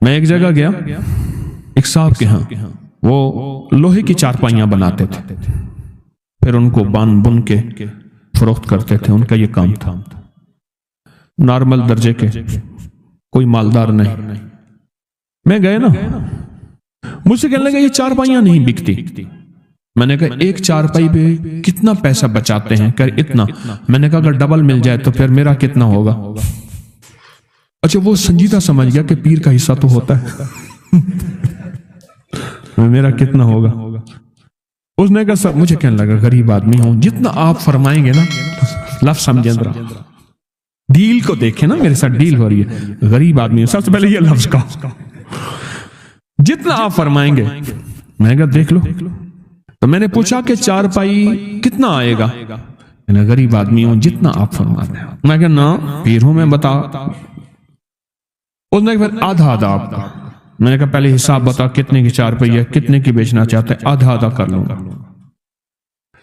میں ایک جگہ گیا ایک صاحب کے ہاں، وہ لوہے کی چارپائیاں بناتے تھے، پھر ان کو بن کے فروخت کرتے تھے، ان کا یہ کام تھا، نارمل درجے کے، کوئی مالدار نہیں۔ میں گئے نا، مجھ سے کہنے لگا یہ چارپائیاں نہیں بکتی۔ میں نے کہا ایک چارپائی پہ کتنا پیسہ بچاتے ہیں؟ کہ اتنا۔ میں نے کہا اگر ڈبل مل جائے تو پھر میرا کتنا ہوگا؟ اچھا وہ سنجیدہ سمجھ گیا کہ پیر کا حصہ تو ہوتا ہے، میرا کتنا ہوگا؟ اس نے کہا سر، مجھے کہنے لگا غریب آدمی ہوں، جتنا آپ فرمائیں گے نا، لفظ سمجھیں ذرا، ڈیل کو دیکھیں نا، میرے ساتھ ڈیل ہو رہی ہے، غریب آدمی ہوں، سب سے پہلے یہ لفظ کا جتنا آپ فرمائیں گے۔ میں نے کہا دیکھ لو۔ تو میں نے پوچھا کہ چارپائی کتنا آئے گا؟ میں نے غریب آدمی ہوں، جتنا آپ فرماتے ہیں۔ میں کہا نا پیر ہوں میں، بتا۔ اس نے پھر آدھا آدھا آپ کا۔ میں نے کہا پہلے حساب بتا کتنے کی چارپائی ہے، کتنے کی بیچنا چاہتے ہیں، آدھا آدھا کر لوں گا۔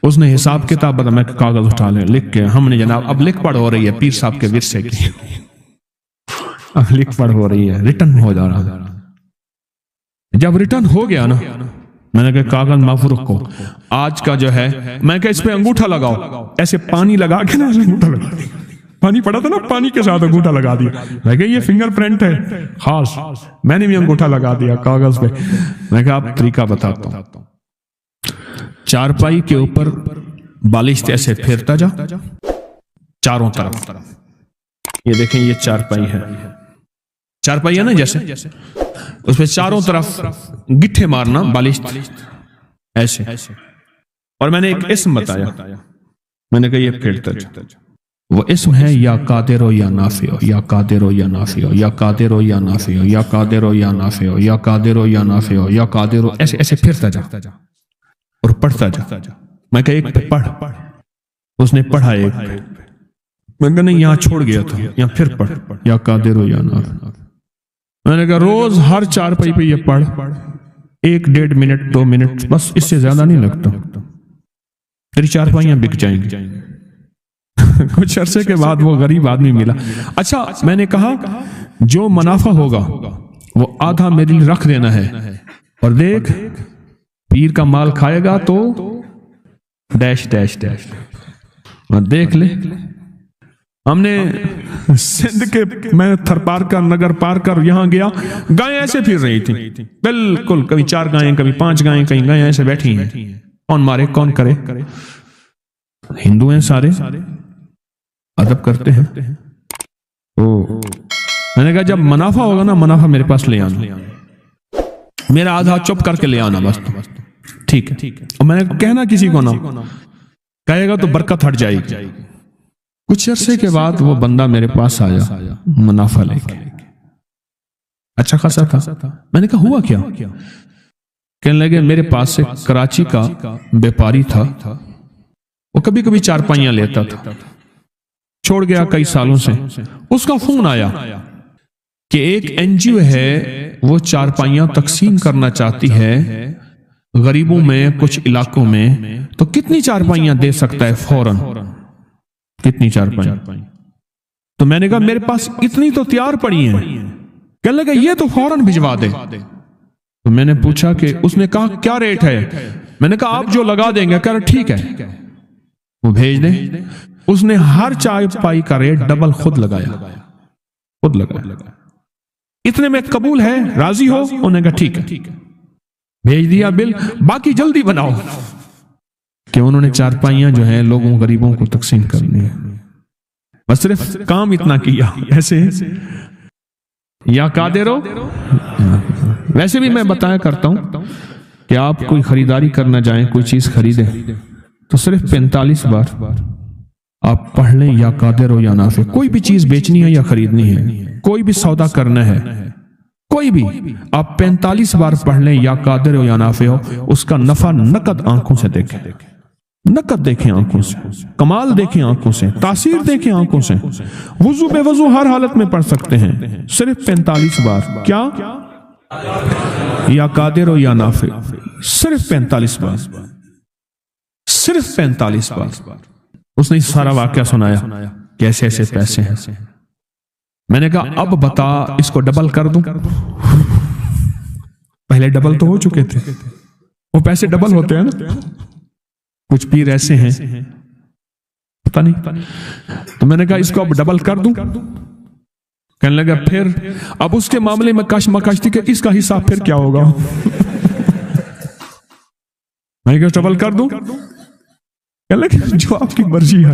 اس نے حساب کتاب بتا، میں کاغذ اٹھا لیں، لکھ کے ہم نے جناب اب لکھ پڑھ ہو رہی ہے پیر صاحب کے ورثے کی، اب لکھ پڑھ ہو رہی ہے، ریٹرن ہو جا رہا۔ جب ریٹرن ہو گیا نا، میں نے کہا کاغذ معاف رکھو، آج کا جو ہے، میں کہا اس پہ انگوٹھا لگاؤ، ایسے پانی لگا کے نا انگوٹھا لگا، پانی پڑا تھا نا، پانی کے ساتھ انگوٹھا لگا دیا۔ میں کہا یہ فنگر پرنٹ ہے خاص، میں نے بھی انگوٹھا لگا دیا کاغذ پہ۔ میں کہا آپ طریقہ بتاتا ہوں، چارپائی کے اوپر بالش ایسے پھیرتا جا چاروں طرف، یہ دیکھیں یہ چارپائی ہے، چارپائی ہے نا جیسے، اس پہ چاروں طرف گٹھے مارنا بالش ایسے، اور میں نے ایک اسم بتایا، میں نے کہا یہ پھیرتا جا، وہ اسم ہے یا قادر ہو یا نافع ہو، یا قادر ہو یا نافع ہو، یا قادر ہو یا نافع ہو، یا قادر ہو یا نافع ہو، یا قادر ہو یا نافع ہو، یا قادر ہو، ایسے ایسے پھرتا جا اور پڑھتا جا۔ میں کہا ایک پہ پڑھ، اس نے پڑھا ایک پہ، میں کہا نہیں یہاں چھوڑ گیا تھا، یہاں پھر پڑھ، یا قادر ہو یا نافع۔ میں نے کہا روز ہر چارپائی پہ یہ پڑھ، 1-1.5 منٹ 2 منٹ، بس اس سے زیادہ نہیں لگتا، تیری چارپائیاں بک جائیں گی۔ کچھ عرصے کے بعد وہ غریب آدمی ملا۔ اچھا میں نے کہا جو منافع ہوگا وہ آدھا میرے لیے رکھ دینا ہے، اور دیکھ پیر کا مال کھائے گا تو ڈیش ڈیش ڈیش، اور دیکھ لے ہم نے سندھ کے، میں تھر پار کر نگر پار کر یہاں گیا، گائیں ایسے پھر رہی تھی بالکل، کبھی 4 گائیں کبھی 5 گائیں، کہیں گائیں ایسے بیٹھی ہیں، کون مارے کون کرے؟ ہندو ہیں سارے، ادب کرتے ہیں۔ میں نے کہا جب منافع ہوگا نا، منافع میرے پاس لے آنا، میرا آدھا چپ کر کے لے آنا بس، ٹھیک ہے؟ اور میں نے کہنا کسی کو نہ، کہے گا تو برکت ہٹ جائے گی۔ کچھ عرصے کے بعد وہ بندہ میرے پاس آیا منافع لے کے، اچھا خاصا تھا۔ میں نے کہا ہوا کیا؟ کہنے لگے میرے پاس سے کراچی کا بیپاری تھا، وہ کبھی کبھی چارپائیاں لیتا تھا، چھوڑ گیا کئی سالوں سے۔ اس کا فون آیا کہ ایک NGO ہے، وہ چارپائیاں تقسیم کرنا چاہتی ہے غریبوں میں کچھ علاقوں میں، تو کتنی چارپائیاں دے سکتا ہے فوراً؟ کتنی چارپائیاں؟ تو میں نے کہا میرے پاس اتنی تو تیار پڑی ہیں۔ کہنے لگا یہ تو فوراً بھجوا دے۔ تو میں نے پوچھا کہ، اس نے کہا کیا ریٹ ہے؟ میں نے کہا آپ جو لگا دیں گے۔ کہہ رہا ٹھیک ہے وہ بھیج دیں۔ اس نے ہر چارپائی کا ریٹ ڈبل خود لگایا، خود لگایا۔ اتنے میں قبول ہے، راضی ہو؟ انہوں نے کہا ٹھیک ہے، بھیج دیا بل، باقی جلدی بناؤ، کہ انہوں نے چارپائیاں جو ہیں لوگوں غریبوں کو تقسیم کرنی ہے۔ بس صرف کام اتنا کیا، ایسے یا قادر ہو۔ ویسے بھی میں بتایا کرتا ہوں کہ آپ کوئی خریداری کرنا جائیں، کوئی چیز خریدیں تو صرف 45 بار آپ پڑھ لیں یا قادر ہو یا نافع۔ کوئی بھی چیز بیچنی ہے یا خریدنی ہے، کوئی بھی سودا کرنا ہے، کوئی بھی، آپ 45 بار پڑھ لیں یا قادر ہو یا نافع ہو، اس کا نفع نقد آنکھوں سے دیکھیں، نقد دیکھیں آنکھوں سے، کمال دیکھیں آنکھوں سے، تاثیر دیکھیں آنکھوں سے۔ وضو بے وضو ہر حالت میں پڑھ سکتے ہیں، صرف 45 بار۔ کیا؟ یا قادر ہو یا نافع، صرف 45 بار، صرف 45 بار۔ اس نے سارا واقعہ سنایا، کیسے ایسے پیسے ہیں۔ میں نے کہا اب بتا اس کو ڈبل کر دوں؟ پہلے ڈبل تو ہو چکے تھے، وہ پیسے ڈبل ہوتے ہیں نا. کچھ پیر ایسے ہیں پتہ نہیں، تو میں نے کہا اس کو اب ڈبل کر دوں. کہنے لگا پھر اب اس کے معاملے میں کش مکش تھی کہ اس کا حساب پھر کیا ہوگا. میں کہا ڈبل کر دوں. کہنے لگا جو آپ کی مرضی ہے.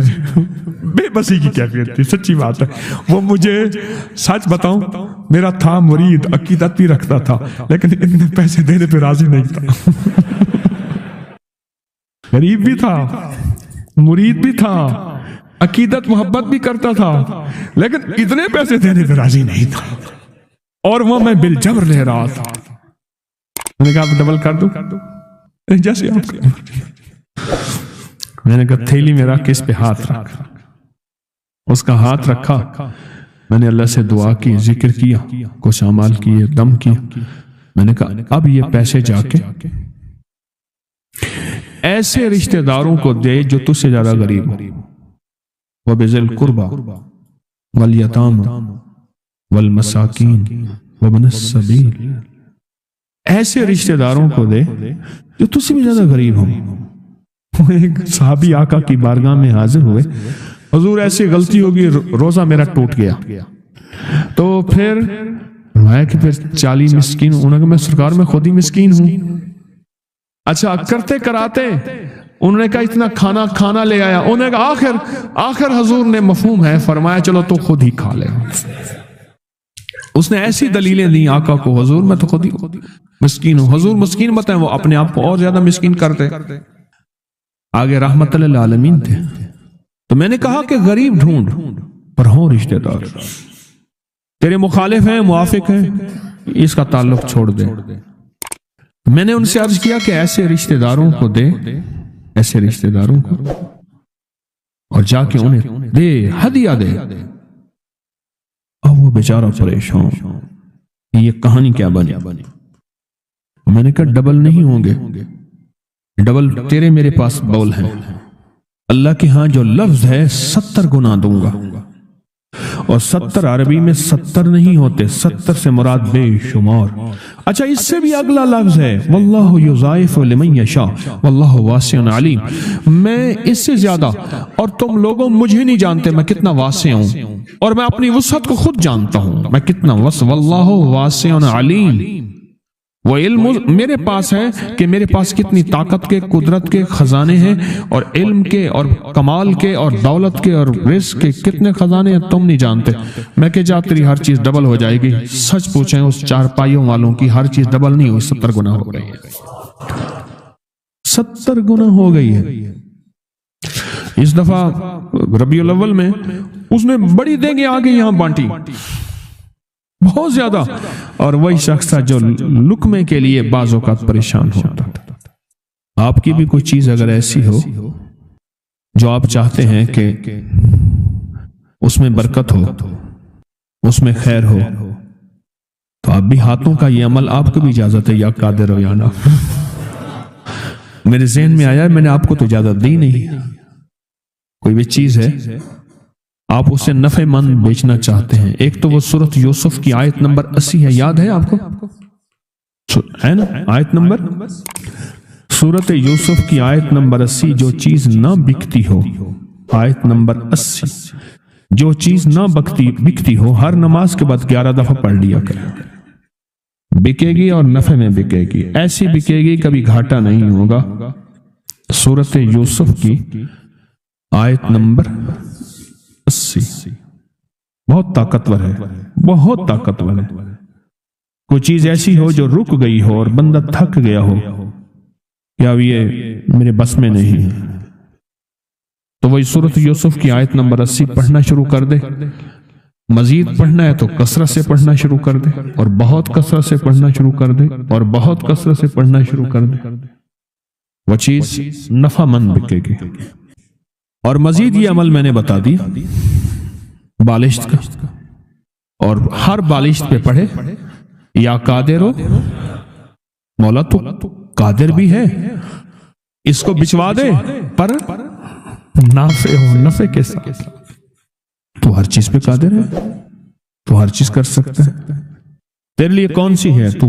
بے بسی کی کیفیت تھی، سچی بات ہے. وہ مجھے سچ بتاؤں میرا تھا مرید، عقیدت بھی رکھتا تھا، لیکن اتنے پیسے دینے پہ راضی نہیں تھا. غریب بھی تھا، مرید بھی تھا، عقیدت محبت بھی کرتا تھا، لیکن اتنے پیسے دینے پہ راضی نہیں تھا، اور وہ میں بالجبر لے رہا تھا. میں نے کہا آپ ڈبل کر دوں جیسے آپ کی. میں نے کہا تھیلی میں رکھ اس پہ ہاتھ رکھ. اس کا ہاتھ رکھا، میں نے اللہ سے دعا کی، ذکر کیا، کچھ اعمال کیے، دم کیا. میں نے کہا اب یہ پیسے جا کے ایسے رشتہ داروں کو دے جو تجھ سے زیادہ غریب ہو. وَبِذِي الْقُرْبَى وَالْيَتَامَى وَالْمَسَاكِينِ وَابْنِ السَّبِيلِ. ایسے رشتہ داروں کو دے جو تجھ سے بھی زیادہ غریب ہو. ایک صحابی آقا کی بارگاہ میں حاضر ہوئے، حضور ایسی غلطی ہوگی، روزہ میرا ٹوٹ گیا. تو پھر فرمایا کہ پھر 40 مسکین. انہوں نے کہا میں سرکار میں خود ہی مسکین ہوں. اچھا کرتے کراتے انہوں نے کہا اتنا کھانا لے آیا. انہوں نے کہا آخر حضور نے مفہوم ہے، فرمایا چلو تو خود ہی کھا لے. اس نے ایسی دلیلیں دی آقا کو، حضور میں تو خود ہی مسکین ہوں. حضور مسکین بتائیں، وہ اپنے آپ کو اور زیادہ مسکین کرتے. آگے رحمت للعالمین تھے. تو میں نے کہا کہ غریب ڈھونڈ پر ہوں رشتہ دار. تیرے مخالف ہیں، موافق ہیں، اس کا تعلق چھوڑ دے. میں نے ان سے عرض کیا کہ ایسے رشتہ داروں کو دے، ایسے رشتہ داروں کو، اور جا کے انہیں دے، ہدیہ دے. اب وہ بیچارہ پریشان، یہ کہانی کیا بنی. میں نے کہا ڈبل نہیں ہوں گے، ڈبل تیرے میرے پاس بول ہیں. اللہ کے ہاں جو لفظ ہے 70 گنا دوں گا، اور 70 عربی میں 70 نہیں ہوتے، 70 سے مراد بے شمار. اچھا اس سے بھی اگلا لفظ ہے واللہ یضاعف لمن یشاء واللہ واسع علیم. میں اس سے زیادہ، اور تم لوگوں مجھے نہیں جانتے میں کتنا واسع ہوں، اور میں اپنی وسعت کو خود جانتا ہوں میں کتنا وسع. واللہ واسع علیم. وہ علم میرے پاس ہے کہ میرے پاس کتنی طاقت کے، قدرت کے خزانے ہیں، اور علم کے اور کمال کے اور دولت کے اور رزق کے کتنے خزانے ہیں تم نہیں جانتے. میں کہ جا تیری ہر چیز ڈبل ہو جائے گی. سچ پوچھیں اس 4 پائیوں والوں کی ہر چیز ڈبل نہیں ہوئی، 70 گنا ہو گئی ہے. 70 گنا ہو گئی ہے. اس دفعہ ربیع الاول میں اس نے بڑی دینگیں آگے یہاں بانٹی، بہت زیادہ. اور وہی شخص تھا جو لقمے کے لیے بعض اوقات پریشان ہوتا تھا. آپ کی بھی کوئی چیز اگر ایسی ہو جو آپ چاہتے ہیں کہ اس میں برکت ہو، اس میں خیر ہو، تو آپ بھی ہاتھوں کا یہ عمل، آپ کو بھی اجازت ہے یا قادر ہو یا نہ. میرے ذہن میں آیا، میں نے آپ کو تو اجازت دی نہیں. کوئی بھی چیز ہے آپ اسے نفع مند بیچنا چاہتے ہیں. ایک تو وہ سورۃ یوسف کی آیت نمبر 80 ہے، یاد ہے آپ کو؟ ہے نا آیت نمبر؟ سورۃ یوسف کی آیت نمبر 80. جو چیز نہ بکتی ہو، آیت نمبر 80، جو چیز نہ بکتی ہو ہر نماز کے بعد 11 دفعہ پڑھ لیا کرے. بکے گی اور نفع میں بکے گی، ایسی بکے گی کبھی گھاٹا نہیں ہوگا. سورۃ یوسف کی آیت نمبر 80 بہت طاقتور ہے، بہت طاقتور ہے. کوئی چیز ایسی ہو جو رک گئی ہو اور بندہ تھک گیا ہو کہ اب یہ میرے بس میں نہیں ہے، تو وہی سورۃ یوسف کی آیت نمبر 80 پڑھنا شروع کر دے. مزید پڑھنا ہے تو کثرت سے پڑھنا شروع کر دے، اور بہت کثرت سے پڑھنا شروع کر دے، اور بہت کثرت سے پڑھنا شروع کر دے. وہ چیز نفع مند بکے گی. اور مزید یہ عمل میں نے بتا دی بالشت کا، اور ہر بالشت پہ پڑھے یا قادر ہو، مولا تو قادر بھی ہے، اس کو بچوا دے، پر نافع ہو، نفع کے ساتھ. تو ہر چیز پہ قادر ہے، تو ہر چیز کر سکتا ہے. تیرے لیے کون سی ہے؟ تو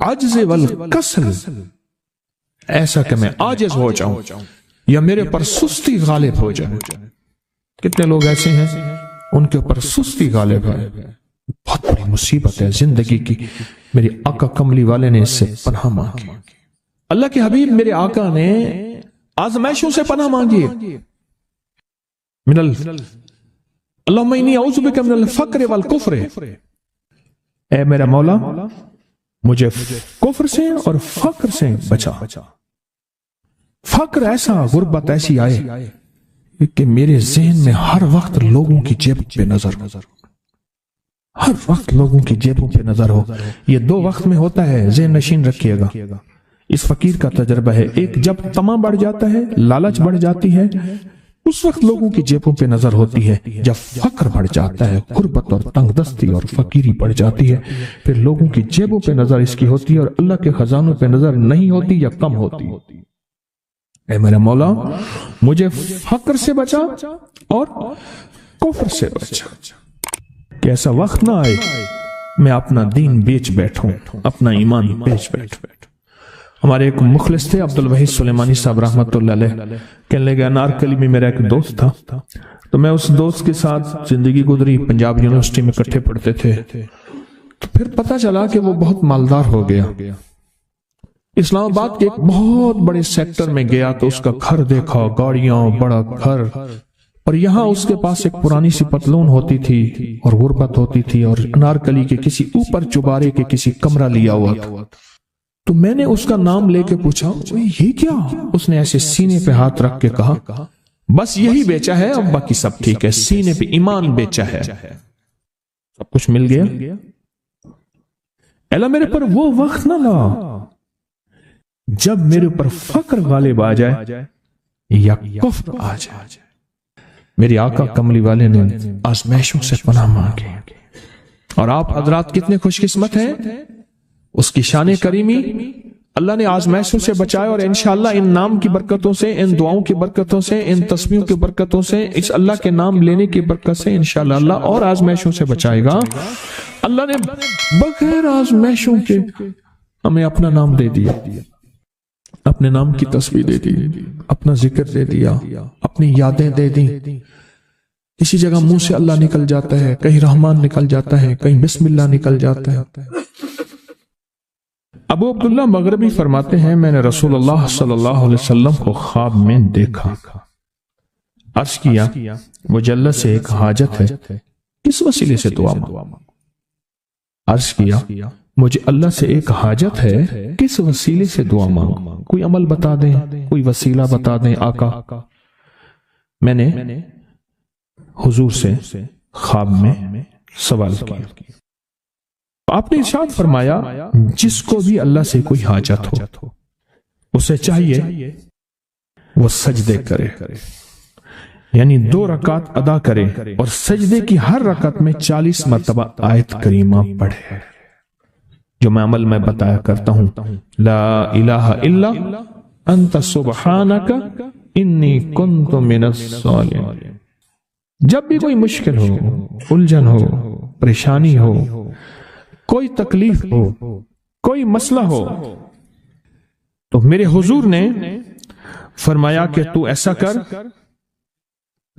عجز والکسل، ایسا کہ میں عاجز ہو جاؤں یا میرے پر سستی غالب ہو جائے. کتنے لوگ ایسے ہیں ان کے اوپر سستی غالب ہے. بہت بڑی مصیبت ہے زندگی کی. میرے آقا کملی والے نے اس سے پناہ مانگی. اللہ کے حبیب میرے آقا نے آزمائشوں سے پناہ مانگی. اللہم انی اعوذ بک من الفقر والکفر، اے میرا مولا مجھے کفر سے اور فقر سے بچا. فقر ایسا، غربت ایسی آئے کہ میرے ذہن میں ہر وقت لوگوں کی جیب پہ نظر، ہر وقت لوگوں کی جیبوں پہ نظر ہو. یہ دو وقت میں ہوتا ہے، ذہن نشین رکھیے گا. اس فقیر کا تجربہ ہے. ایک جب طمع بڑھ جاتا ہے، لالچ بڑھ جاتی ہے، اس وقت لوگوں کی جیبوں پہ نظر ہوتی ہے. جب فقر بڑھ جاتا ہے، غربت اور تنگ دستی اور فقیری بڑھ جاتی ہے، پھر لوگوں کی جیبوں پہ نظر اس کی ہوتی ہے اور اللہ کے خزانوں پہ نظر نہیں ہوتی یا کم ہوتی. اے میرا مولا مجھے فقر سے بچا اور کفر سے بچا، کہ ایسا وقت نہ آئے میں اپنا دین بیچ بیٹھوں، اپنا ایمان بیچ بیٹھوں. ہمارے ایک مخلص تھے عبد الوحید سلیمانی صاحب رحمۃ اللہ علیہ، کہنے لگے انارکلی میں میرا ایک دوست تھا، تو میں اس دوست کے ساتھ زندگی گزری. پنجاب یونیورسٹی میں اکٹھے پڑھتے تھے. تو پھر پتہ چلا کہ وہ بہت مالدار ہو گیا. اسلام آباد کے ایک بہت بڑے سیکٹر میں گیا تو اس کا گھر دیکھا، گاڑیاں، بڑا گھر، اور یہاں اس کے پاس ایک پرانی سی پتلون ہوتی تھی اور غربت ہوتی تھی اور انارکلی کے کسی اوپر چبارے کے کسی کمرہ لیا ہوا تھا. تو میں نے اس کا نام لے کے پوچھا یہ کیا؟ اس نے ایسے سینے پہ ہاتھ رکھ کے کہا بس یہی بیچا ہے، اب باقی سب ٹھیک ہے. سینے پہ ایمان بیچا ہے، سب کچھ مل گیا. اللہ میرے پر وہ وقت نہ لا جب میرے اوپر فقر غالب آ جائے یا کفر آ جائے. میرے آقا کملی والے نے آزمائشوں سے پناہ مانگی. اور آپ حضرات کتنے خوش قسمت ہیں، اس کی شان کریمی اللہ نے آزمائشوں سے بچایا. اور انشاءاللہ ان نام کی برکتوں سے، ان دعاؤں کی برکتوں سے، ان تسبیحوں کی برکتوں سے، اس اللہ کے نام لینے کی برکت سے انشاءاللہ اللہ اور آزمائشوں سے بچائے گا. اللہ نے بغیر آزمائشوں کے ہمیں اپنا نام دے دیا، اپنے نام کی تسبیح دے دی، اپنا ذکر دے دیا، اپنی یادیں دے دی. کسی جگہ منہ سے اللہ نکل جاتا ہے، کہیں رحمان نکل جاتا ہے، کہیں بسم اللہ نکل جاتا ہے. ابو عبداللہ مغربی فرماتے ہیں میں نے رسول اللہ صلی اللہ علیہ وسلم کو خواب میں دیکھا. عرض کیا مجلد سے ایک حاجت ہے، کس وسیلے سے دعا مانگوں؟ عرض کیا مجھے اللہ سے ایک حاجت ہے، کس وسیلے سے دعا مانگوں؟ کوئی عمل بتا دیں، کوئی وسیلہ بتا دیں آقا. میں نے حضور سے خواب میں سوال کیا. آپ نے ارشاد فرمایا جس کو بھی اللہ سے کوئی حاجت ہو اسے چاہیے وہ سجدے کرے، یعنی 2 رکعت ادا کرے اور سجدے کی ہر رکعت میں 40 مرتبہ آیت کریمہ پڑھے، جو میں عمل میں بتایا کرتا ہوں. لا الہ الا انت سبحانک انی کنت من الظالمین. جب بھی کوئی مشکل ہو، الجھن ہو، پریشانی ہو، کوئی تکلیف ہو، کوئی مسئلہ ہو، تو میرے حضور نے فرمایا کہ تو ایسا کر،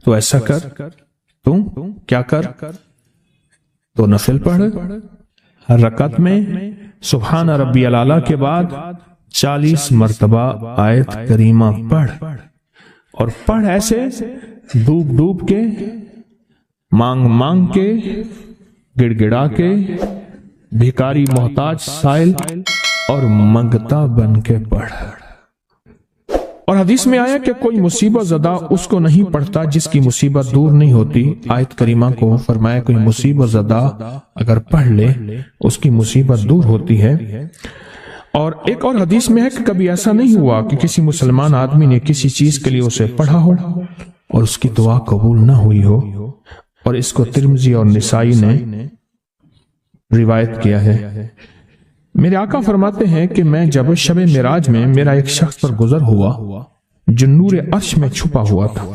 تو ایسا کر، تو کیا کر؟ تو نفل پڑھ، ہر رکعت میں سبحان ربی العالی کے بعد 40 مرتبہ آیت کریمہ پڑھ، اور پڑھ ایسے ڈوب ڈوب کے، مانگ مانگ کے، گڑ گڑا کے، بھیکاری محتاج سائل اور منگتا بن کے پڑھ. اور حدیث میں آیا کہ کوئی مصیبت زدہ اس کو نہیں پڑھتا جس کی مصیبت دور نہیں ہوتی. آیت کریمہ کو فرمایا کوئی مصیبت زدہ اگر پڑھ لے اس کی مصیبت دور ہوتی ہے. اور ایک اور حدیث میں ہے کہ کبھی ایسا نہیں ہوا کہ کسی مسلمان آدمی نے کسی چیز کے لیے اسے پڑھا ہو اور اس کی دعا قبول نہ ہوئی ہو. اور اس کو ترمذی اور نسائی نے روایت کیا ہے. میرے آقا فرماتے ہیں کہ میں جب شب معراج میں میرا ایک شخص پر گزر ہوا جو نور عرش میں چھپا ہوا تھا.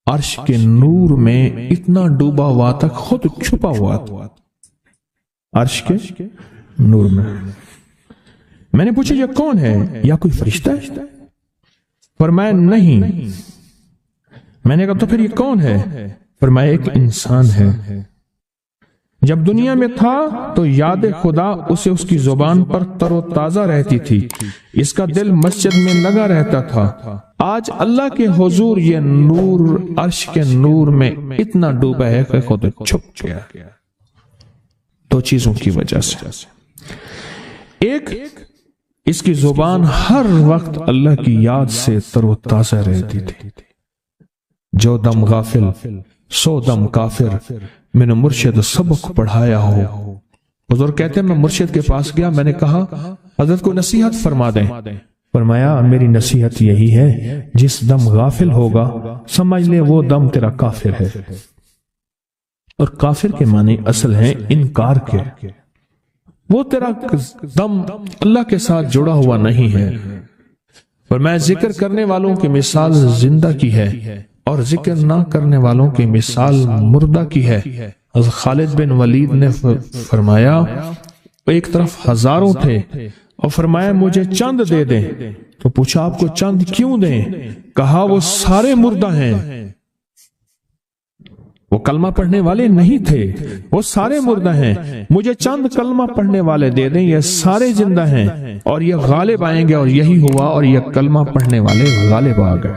عرش کے نور میں اتنا ڈوبا ہوا تھا، خود چھپا ہوا تھا. عرش کے نور میں نے پوچھا یہ کون ہے؟ یا کوئی فرشتہ ہے؟ فرمایا نہیں۔ میں نے کہا تو پھر یہ کون ہے؟ فرمایا ایک انسان ہے، جب دنیا میں تھا تو یاد خدا اسے اس کی زبان پر تر و تازہ رہتی تھی، اس کا دل مسجد میں لگا رہتا تھا۔ آج اللہ کے حضور یہ نور عرش کے نور میں اتنا ڈوبا ہے کہ خود چھپ گیا۔ دو چیزوں کی وجہ سے، ایک اس کی زبان ہر وقت اللہ کی یاد سے تر و تازہ رہتی تھی۔ جو دم غافل سو دم کافر، میں نے مرشد سبق پڑھایا ہو۔ حضور کہتے ہیں میں مرشد کے پاس گیا، میں نے کہا حضرت کو نصیحت فرما دیں۔ فرمایا میری نصیحت یہی ہے، جس دم غافل ہوگا سمجھ لے وہ دم تیرا کافر ہے۔ اور کافر کے معنی اصل ہیں انکار کے، وہ تیرا دم اللہ کے ساتھ جڑا ہوا نہیں ہے۔ فرمایا ذکر کرنے والوں کی مثال زندہ کی ہے اور ذکر نہ کرنے والوں کی مثال مردہ کی ہے۔ حضرت خالد بن ولید نے فرمایا ایک طرف ہزاروں تھے اور فرمایا مجھے چند دے دیں، تو پوچھا آپ کو چند کیوں دیں؟ کہا وہ سارے مردہ ہیں، وہ کلمہ پڑھنے والے نہیں تھے، وہ سارے مردہ ہیں، مجھے چند کلمہ پڑھنے والے دے دیں، یہ سارے زندہ ہیں اور یہ غالب آئیں گے۔ اور یہی ہوا، اور یہ کلمہ پڑھنے والے غالب آ گئے۔